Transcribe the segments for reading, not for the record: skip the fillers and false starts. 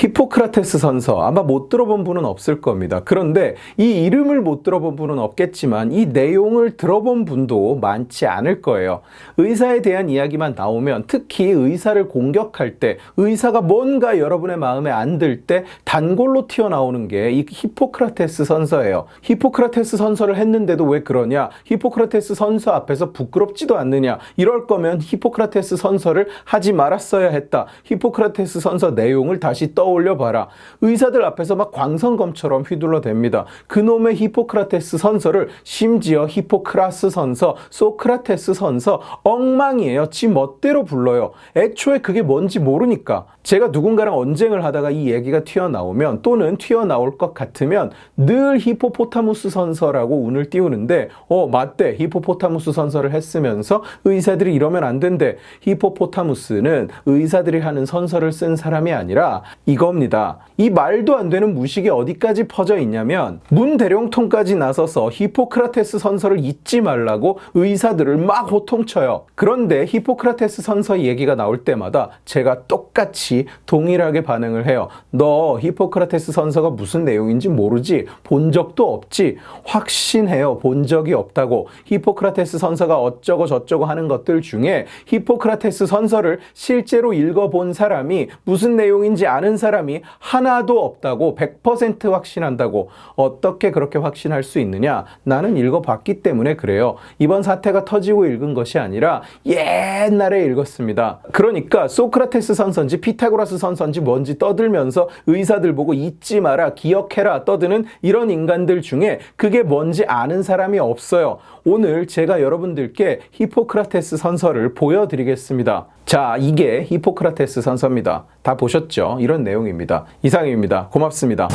히포크라테스 선서 아마 못 들어본 분은 없을 겁니다. 그런데 이 이름을 못 들어본 분은 없겠지만 이 내용을 들어본 분도 많지 않을 거예요. 의사에 대한 이야기만 나오면 특히 의사를 공격할 때 의사가 뭔가 여러분의 마음에 안 들 때 단골로 튀어나오는 게 이 히포크라테스 선서예요. 히포크라테스 선서를 했는데도 왜 그러냐? 히포크라테스 선서 앞에서 부끄럽지도 않느냐? 이럴 거면 히포크라테스 선서를 하지 말았어야 했다. 히포크라테스 선서 내용을 다시 떠올려 봐라. 의사들 앞에서 막 광선검처럼 휘둘러댑니다. 그놈의 히포크라테스 선서를 심지어 히포크라스 선서, 소크라테스 선서 엉망이에요. 지 멋대로 불러요. 애초에 그게 뭔지 모르니까. 제가 누군가랑 언쟁을 하다가 이 얘기가 튀어나오면 또는 튀어나올 것 같으면 늘 히포포타무스 선서라고 운을 띄우는데 맞대. 히포포타무스 선서를 했으면서 의사들이 이러면 안 된대. 히포포타무스는 의사들이 하는 선서를 쓴 사람이 아니라 이겁니다. 이 말도 안 되는 무식이 어디까지 퍼져 있냐면 문대령통까지 나서서 히포크라테스 선서를 잊지 말라고 의사들을 막 호통쳐요. 그런데 히포크라테스 선서 얘기가 나올 때마다 제가 똑같이 동일하게 반응을 해요. 너 히포크라테스 선서가 무슨 내용인지 모르지? 본 적도 없지? 확신해요. 본 적이 없다고. 히포크라테스 선서가 어쩌고 저쩌고 하는 것들 중에 히포크라테스 선서를 실제로 읽어본 사람이 무슨 내용인지 아는 사람이 하나도 없다고 100% 확신한다고. 어떻게 그렇게 확신할 수 있느냐? 나는 읽어봤기 때문에 그래요. 이번 사태가 터지고 읽은 것이 아니라 옛날에 읽었습니다. 그러니까 소크라테스 선서인지 피타고라스 선서인지 뭔지 떠들면서 의사들 보고 잊지 마라, 기억해라 떠드는 이런 인간들 중에 그게 뭔지 아는 사람이 없어요. 오늘 제가 여러분들께 히포크라테스 선서를 보여드리겠습니다. 자, 이게 히포크라테스 선서입니다. 다 보셨죠? 이런 내용입니다. 이상입니다. 고맙습니다.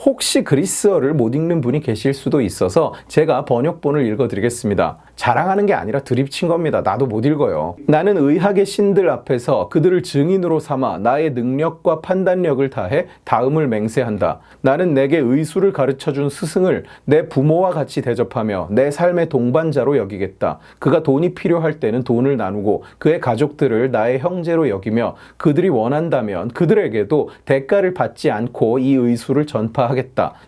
혹시 그리스어를 못 읽는 분이 계실 수도 있어서 제가 번역본을 읽어드리겠습니다. 자랑하는 게 아니라 드립친 겁니다. 나도 못 읽어요. 나는 의학의 신들 앞에서 그들을 증인으로 삼아 나의 능력과 판단력을 다해 다음을 맹세한다. 나는 내게 의술을 가르쳐준 스승을 내 부모와 같이 대접하며 내 삶의 동반자로 여기겠다. 그가 돈이 필요할 때는 돈을 나누고 그의 가족들을 나의 형제로 여기며 그들이 원한다면 그들에게도 대가를 받지 않고 이 의술을 전파하겠다.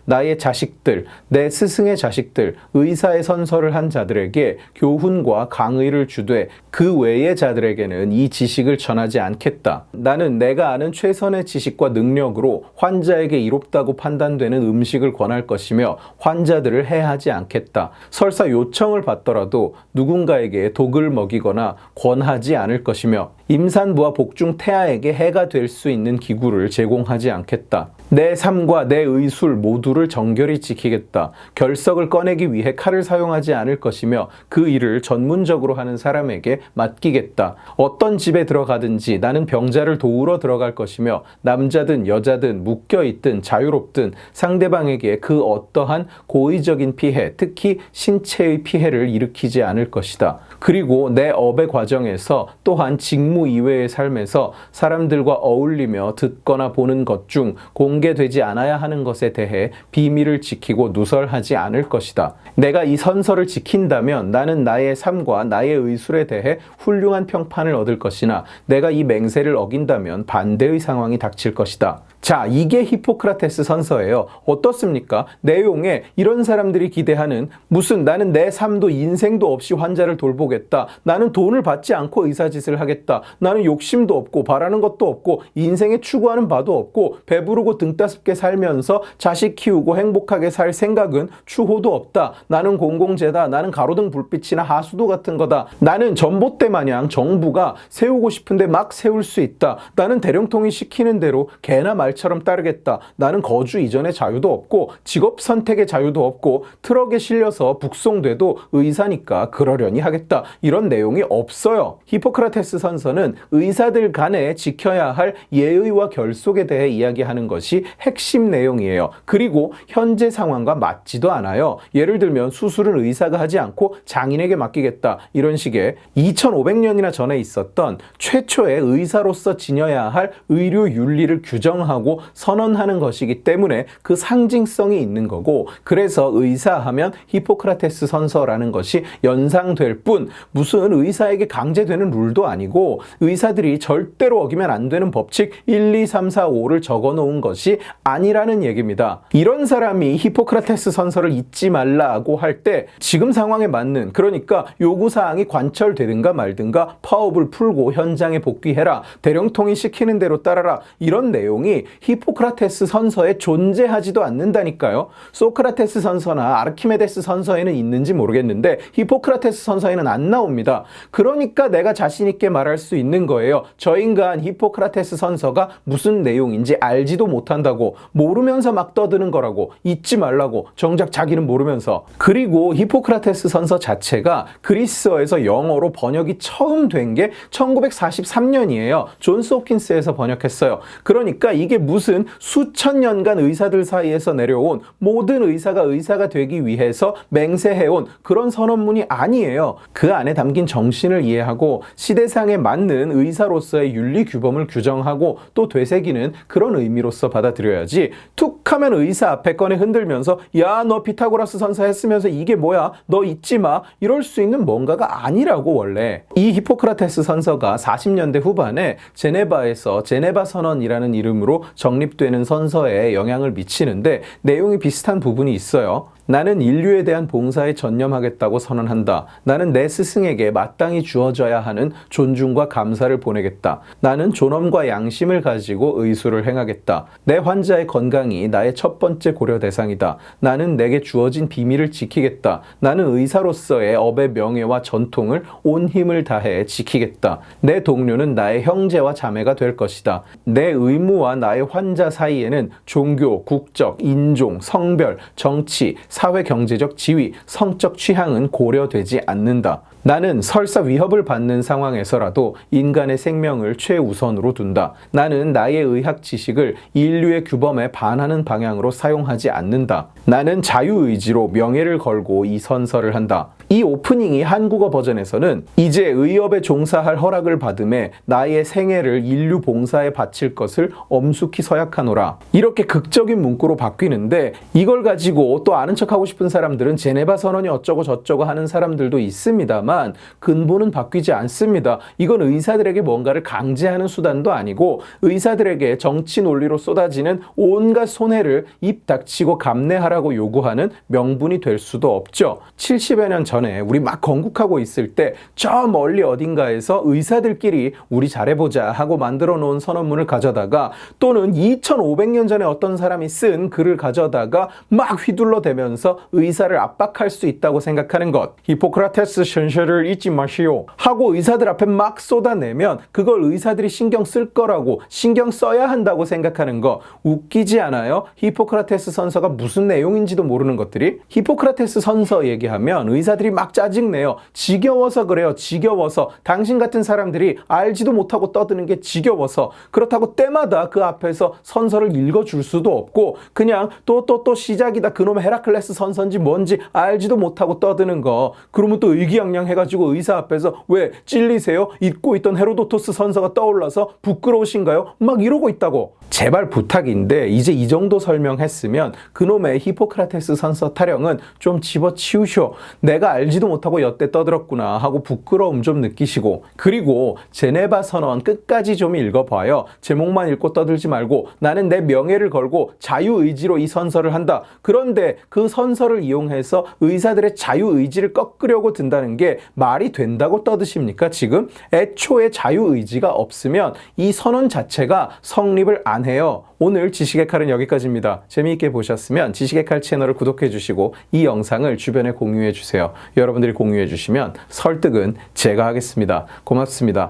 나의 자식들, 내 스승의 자식들, 의사의 선서를 한 자들에게 교훈과 강의를 주되 그 외의 자들에게는 이 지식을 전하지 않겠다. 나는 내가 아는 최선의 지식과 능력으로 환자에게 이롭다고 판단되는 음식을 권할 것이며 환자들을 해하지 않겠다. 설사 요청을 받더라도 누군가에게 독을 먹이거나 권하지 않을 것이며 임산부와 복중 태아에게 해가 될 수 있는 기구를 제공하지 않겠다. 내 삶과 내 의술 모두를 정결히 지키겠다. 결석을 꺼내기 위해 칼을 사용하지 않을 것이며 그 일을 전문적으로 하는 사람에게 맡기겠다. 어떤 집에 들어가든지 나는 병자를 도우러 들어갈 것이며 남자든 여자든 묶여있든 자유롭든 상대방에게 그 어떠한 고의적인 피해, 특히 신체의 피해를 일으키지 않을 것이다. 그리고 내 업의 과정에서 또한 직무 이외의 삶에서 사람들과 어울리며 듣거나 보는 것 중 공개되지 않아야 하는 것에 대해 비밀을 지키고 누설하지 않을 것이다. 내가 이 선서를 지킨다면 나는 나의 삶과 나의 의술에 대해 훌륭한 평판을 얻을 것이나 내가 이 맹세를 어긴다면 반대의 상황이 닥칠 것이다. 자, 이게 히포크라테스 선서예요. 어떻습니까? 내용에 이런 사람들이 기대하는 무슨 나는 내 삶도 인생도 없이 환자를 돌보겠다. 나는 돈을 받지 않고 의사짓을 하겠다. 나는 욕심도 없고 바라는 것도 없고 인생에 추구하는 바도 없고 배부르고 등따숩게 살면서 자식 키우고 행복하게 살 생각은 추호도 없다. 나는 공공재다. 나는 가로등 불빛이나 하수도 같은 거다. 나는 전봇대 마냥 정부가 세우고 싶은데 막 세울 수 있다. 나는 대령통이 시키는 대로 개나 말처럼 따르겠다. 나는 거주 이전의 자유도 없고 직업 선택의 자유도 없고 트럭에 실려서 북송돼도 의사니까 그러려니 하겠다. 이런 내용이 없어요. 히포크라테스 선서는 의사들 간에 지켜야 할 예의와 결속에 대해 이야기하는 것이 핵심 내용이에요. 그리고 현재 상황과 맞지도 않아요. 예를 들면 수술은 의사가 하지 않고 장인에게 맡기겠다. 이런 식의 2500년이나 전에 있었던 최초의 의사로서 지녀야 할 의료 윤리를 규정하고 주장하고 선언하는 것이기 때문에 그 상징성이 있는 거고, 그래서 의사하면 히포크라테스 선서라는 것이 연상될 뿐 무슨 의사에게 강제되는 룰도 아니고 의사들이 절대로 어기면 안 되는 법칙 1, 2, 3, 4, 5를 적어 놓은 것이 아니라는 얘기입니다. 이런 사람이 히포크라테스 선서를 잊지 말라고 할 때 지금 상황에 맞는, 그러니까 요구사항이 관철되든가 말든가 파업을 풀고 현장에 복귀해라, 대령통이 시키는 대로 따라라, 이런 내용이 히포크라테스 선서에 존재하지도 않는다니까요. 소크라테스 선서나 아르키메데스 선서에는 있는지 모르겠는데 히포크라테스 선서에는 안 나옵니다. 그러니까 내가 자신 있게 말할 수 있는 거예요. 저 인간 히포크라테스 선서가 무슨 내용인지 알지도 못한다고, 모르면서 막 떠드는 거라고, 잊지 말라고, 정작 자기는 모르면서. 그리고 히포크라테스 선서 자체가 그리스어에서 영어로 번역이 처음 된 게 1943년이에요. 존스 홉킨스에서 번역했어요. 그러니까 이게 무슨 수천 년간 의사들 사이에서 내려온, 모든 의사가 되기 위해서 맹세해온 그런 선언문이 아니에요. 그 안에 담긴 정신을 이해하고 시대상에 맞는 의사로서의 윤리 규범을 규정하고 또 되새기는 그런 의미로서 받아들여야지, 툭 하면 의사 앞에 꺼내 흔들면서 야, 너 피타고라스 선서 했으면서 이게 뭐야? 너 잊지 마. 이럴 수 있는 뭔가가 아니라고. 원래 이 히포크라테스 선서가 40년대 후반에 제네바에서 제네바 선언이라는 이름으로 정립되는 선서에 영향을 미치는데 내용이 비슷한 부분이 있어요. 나는 인류에 대한 봉사에 전념하겠다고 선언한다. 나는 내 스승에게 마땅히 주어져야 하는 존중과 감사를 보내겠다. 나는 존엄과 양심을 가지고 의술을 행하겠다. 내 환자의 건강이 나의 첫 번째 고려 대상이다. 나는 내게 주어진 비밀을 지키겠다. 나는 의사로서의 업의 명예와 전통을 온 힘을 다해 지키겠다. 내 동료는 나의 형제와 자매가 될 것이다. 내 의무와 나의 환자 사이에는 종교, 국적, 인종, 성별, 정치, 사회 경제적 지위, 성적 취향은 고려되지 않는다. 나는 설사 위협을 받는 상황에서라도 인간의 생명을 최우선으로 둔다. 나는 나의 의학 지식을 인류의 규범에 반하는 방향으로 사용하지 않는다. 나는 자유의지로 명예를 걸고 이 선서를 한다. 이 오프닝이 한국어 버전에서는 이제 의업에 종사할 허락을 받음에 나의 생애를 인류 봉사에 바칠 것을 엄숙히 서약하노라. 이렇게 극적인 문구로 바뀌는데 이걸 가지고 또 아는 척하고 싶은 사람들은 제네바 선언이 어쩌고 저쩌고 하는 사람들도 있습니다만 근본은 바뀌지 않습니다. 이건 의사들에게 뭔가를 강제하는 수단도 아니고 의사들에게 정치 논리로 쏟아지는 온갖 손해를 입 닥치고 감내하라고 요구하는 명분이 될 수도 없죠. 70여 년 전에 우리 막 건국하고 있을 때 저 멀리 어딘가에서 의사들끼리 우리 잘해보자 하고 만들어 놓은 선언문을 가져다가, 또는 2500년 전에 어떤 사람이 쓴 글을 가져다가 막 휘둘러대면서 의사를 압박할 수 있다고 생각하는 것, 히포크라테스 선서를 잊지 마시오 하고 의사들 앞에 막 쏟아내면 그걸 의사들이 신경 쓸 거라고, 신경 써야 한다고 생각하는 거 웃기지 않아요? 히포크라테스 선서가 무슨 내용인지도 모르는 것들이. 히포크라테스 선서 얘기하면 의사들이 막 짜증내요. 지겨워서 그래요. 지겨워서. 당신 같은 사람들이 알지도 못하고 떠드는 게 지겨워서. 그렇다고 때마다 그 앞에서 선서를 읽어줄 수도 없고 그냥 또 시작이다. 그놈의 헤라클레스 선서인지 뭔지 알지도 못하고 떠드는 거. 그러면 또 의기양양 해가지고 의사 앞에서 왜 찔리세요? 잊고 있던 헤로도토스 선서가 떠올라서 부끄러우신가요? 막 이러고 있다고. 제발 부탁인데 이제 이 정도 설명했으면 그놈의 히포크라테스 선서 타령은 좀 집어치우쇼. 내가 알지도 못하고 여태 떠들었구나 하고 부끄러움 좀 느끼시고, 그리고 제네바 선언 끝까지 좀 읽어봐요. 제목만 읽고 떠들지 말고 나는 내 명예를 걸고 자유의지로 이 선서를 한다. 그런데 그 선서를 이용해서 의사들의 자유의지를 꺾으려고 든다는 게 말이 된다고 떠드십니까? 지금 애초에 자유의지가 없으면 이 선언 자체가 성립을 안 해요. 오늘 지식의 칼은 여기까지입니다. 재미있게 보셨으면 지식의 칼 채널을 구독해 주시고 이 영상을 주변에 공유해 주세요. 여러분들이 공유해 주시면 설득은 제가 하겠습니다. 고맙습니다.